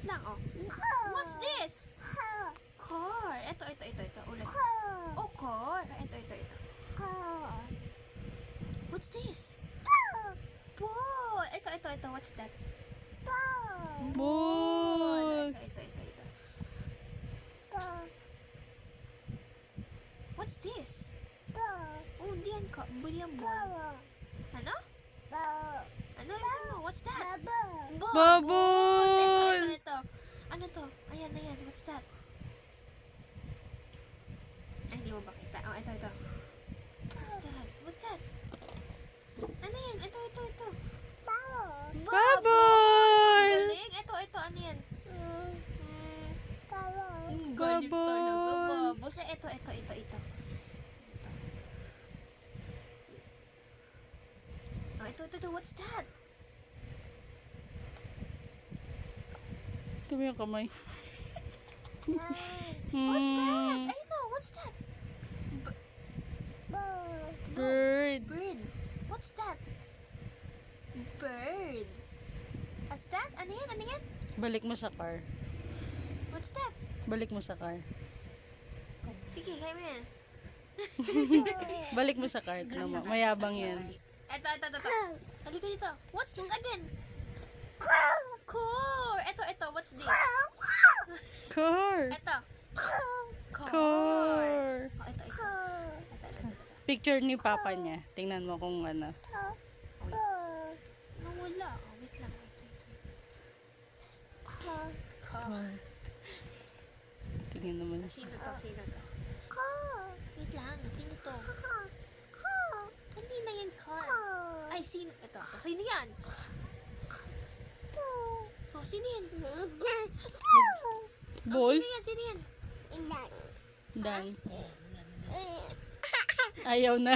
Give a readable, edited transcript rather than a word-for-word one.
wait lang, oh. What's this? Car. Ito. Ulit. Oh, car. Ito. What's this? Ball. Ito. What's that? Ball. Ito. What's this? Oh, hindi yan ka. Billion ball. Ano? Ano yung sabi mo? What's that? Bubble. Ito. Ano to? Ayan. What's that? Ay, hindi mo ba kita? Oh, ito. What's that? Ano yan? Ito. Bubble. Galing. Ito. Ano yan? Galing Bubble. talaga. Basta ito. Oh, ito. What's that? Ito mo yung kamay. What's that? I know. What's that? Bird. Bird. What's that? Bird. What's that? Ano yan? Balik mo sa car. What's that? Balik mo sa car. Sige, kaya mo yan. Balik mo sa car. Tignan mo. Mayabang yan. Ito. Halika dito. What's this again? Core. Ito. What's this? Car. Ito. Car. Oh, ito. Picture ni papa niya. Tingnan mo kung ano. Nawala. Oh, wait lang. Car. Tingnan naman. Sino to? Wait lang. Sino to? Hindi na yan car. Ay, sino? Ito. Sino yan? Oh, sino yan? Ball. Sino yan? Dan. Ayaw na.